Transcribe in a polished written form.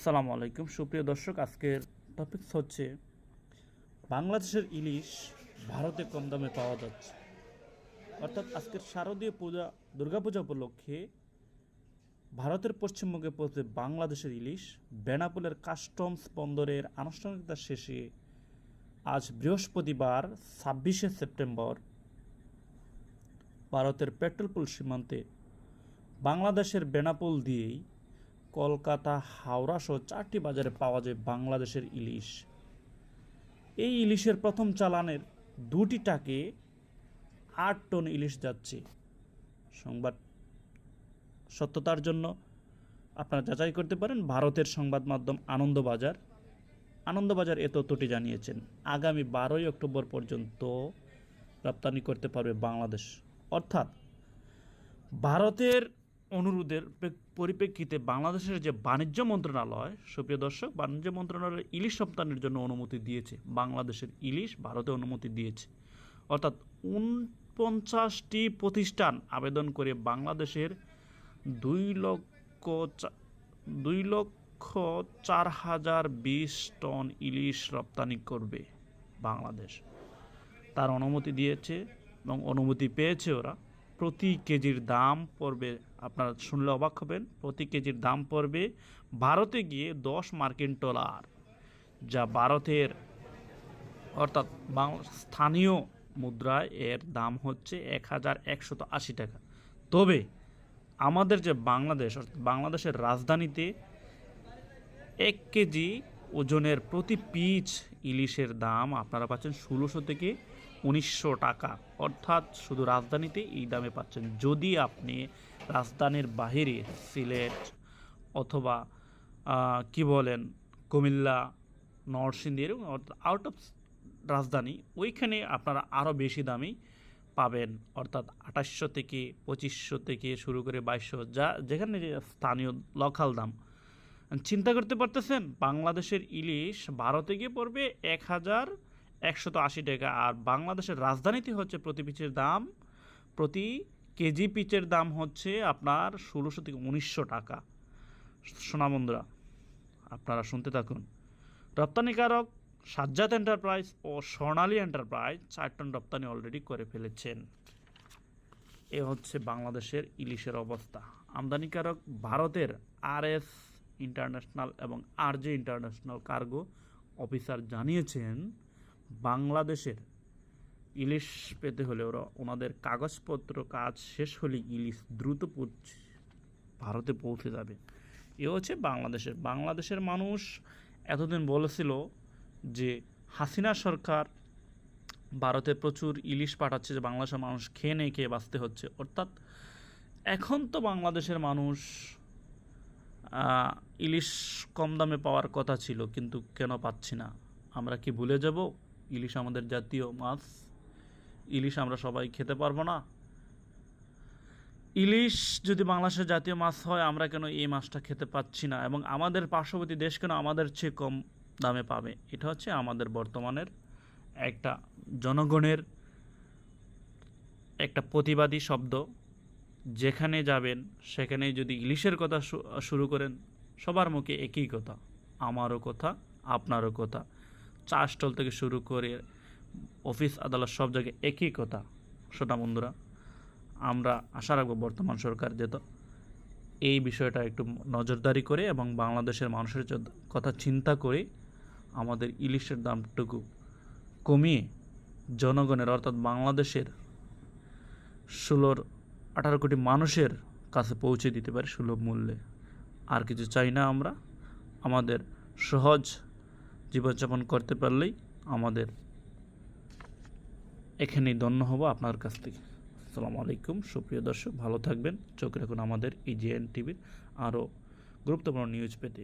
সালামু আলাইকুম সুপ্রিয় দর্শক, আজকের টপিকস হচ্ছে বাংলাদেশের ইলিশ ভারতে কম দামে পাওয়া যাচ্ছে। অর্থাৎ আজকের শারদীয় পূজা দুর্গাপূজা উপলক্ষে ভারতের পশ্চিমবঙ্গে পৌঁছে বাংলাদেশের ইলিশ বেনাপোলের কাস্টমস বন্দরের আনুষ্ঠানিকতা শেষে আজ বৃহস্পতিবার 26শে সেপ্টেম্বর ভারতের পেট্রোলপুল সীমান্তে বাংলাদেশের বেনাপোল দিয়েই কলকাতা, হাওড়া সহ 4টি বাজারে পাওয়া যায় বাংলাদেশের ইলিশ। এই ইলিশের প্রথম চালানের 2টি ট্রাকে 8 টন ইলিশ যাচ্ছে। সংবাদ সত্যতার জন্য আপনারা যাচাই করতে পারেন। ভারতের সংবাদ মাধ্যম আনন্দবাজার এ তথ্যটি জানিয়েছেন। আগামী 12ই অক্টোবর পর্যন্ত রপ্তানি করতে পারবে বাংলাদেশ। অর্থাৎ ভারতের অনুরোধের পরিপ্রেক্ষিতে বাংলাদেশের যে বাণিজ্য মন্ত্রণালয়, সুপ্রিয় দর্শক, বাণিজ্য মন্ত্রণালয় ইলিশ রপ্তানির জন্য অনুমতি দিয়েছে। বাংলাদেশের ইলিশ ভারতে অনুমতি দিয়েছে। অর্থাৎ 49টি প্রতিষ্ঠান আবেদন করে বাংলাদেশের 2,04,020 টন ইলিশ রপ্তানি করবে বাংলাদেশ। তার অনুমতি দিয়েছে এবং অনুমতি পেয়েছে ওরা। প্রতি কেজির দাম পড়বে, আপনারা শুনলে অবাক হবেন, প্রতি কেজির দাম পড়বে ভারতে গিয়ে 10 মার্কিন ডলার, যা ভারতের অর্থাৎ স্থানীয় মুদ্রায় এর দাম হচ্ছে 1180 টাকা। তবে আমাদের যে বাংলাদেশের রাজধানীতে 1 কেজি ওজনের প্রতি পিস ইলিশের দাম আপনারা পাচ্ছেন 1600 থেকে 1900 টাকা। অর্থাৎ শুধু রাজধানীতে এই দামে পাচ্ছেন। যদি আপনি রাজধানীর বাহিরে সিলেট অথবা কুমিল্লা, নরসিংদী এরকম আউট অফ রাজধানী, ওইখানে আপনারা আরও বেশি দামেই পাবেন। অর্থাৎ 2800 থেকে 2500 থেকে শুরু করে 2200, যেখানে স্থানীয় লোকাল দাম। চিন্তা করতে পারতেছেন, বাংলাদেশের ইলিশ ভারতে গিয়ে পড়বে 1180 টাকা, আর বাংলাদেশের রাজধানীতে হচ্ছে প্রতি কেজি পিচের দাম হচ্ছে আপনার 1600 থেকে 1900 টাকা। সোনা বন্ধুরা, আপনারা শুনতে থাকুন। রপ্তানিকারক সাজ্জাদ এন্টারপ্রাইজ ও স্বর্ণালী এন্টারপ্রাইজ 4 টন রপ্তানি অলরেডি করে ফেলেছেন। এ হচ্ছে বাংলাদেশের ইলিশের অবস্থা। আমদানিকারক ভারতের RS ইন্টারন্যাশনাল এবং RJ ইন্টারন্যাশনাল কার্গো অফিসার জানিয়েছেন, বাংলাদেশের ইলিশ পেতে হলে ওনাদের কাগজপত্র কাজ শেষ হলে ইলিশ দ্রুত ভারতে পৌঁছে যাবে। এ হচ্ছে বাংলাদেশের মানুষ এতদিন বলেছিল যে হাসিনা সরকার ভারতে প্রচুর ইলিশ পাঠাচ্ছে, যে বাংলাদেশের মানুষ খেয়ে বাঁচতে হচ্ছে। অর্থাৎ এখন তো বাংলাদেশের মানুষ ইলিশ কম দামে পাওয়ার কথা ছিল, কিন্তু কেন পাচ্ছি না? আমরা কি ভুলে যাব ইলিশ আমাদের জাতীয় মাছ? ইলিশ আমরা সবাই খেতে পারবো না? ইলিশ যদি বাংলাদেশের জাতীয় মাছ হয়, আমরা কেন এই মাছটা খেতে পাচ্ছি না? এবং আমাদের পার্শ্ববর্তী দেশ কেন আমাদের চেয়ে কম দামে পাবে? এটা হচ্ছে আমাদের বর্তমানের একটা জনগণের একটা প্রতিবাদী শব্দ। যেখানে যাবেন সেখানেই যদি ইলিশের কথা শুরু করেন, সবার মুখে একই কথা, আমারও কথা, আপনারও কথা। চা স্টল থেকে শুরু করে অফিস আদালত সব জায়গায় একই কথা। সোনা বন্ধুরা, আমরা আশা রাখবো বর্তমান সরকার যেত এই বিষয়টা একটু নজরদারি করে এবং বাংলাদেশের মানুষের কথা চিন্তা করে আমাদের ইলিশের দামটুকু কমিয়ে জনগণের, অর্থাৎ বাংলাদেশের 18 কোটি মানুষের কাছে পৌঁছে দিতে পারে সুলভ মূল্যে। আর কিছু চাই না আমরা। আমাদের সহজ জীবনযাপন করতে পারলেই আমাদের এখানেই ধন্য হব আপনার কাছ থেকে। আসসালামু আলাইকুম সুপ্রিয় দর্শক, ভালো থাকবেন। চোখ রাখুন আমাদের EJN টিভির আরও গুরুত্বপূর্ণ নিউজ পেতে।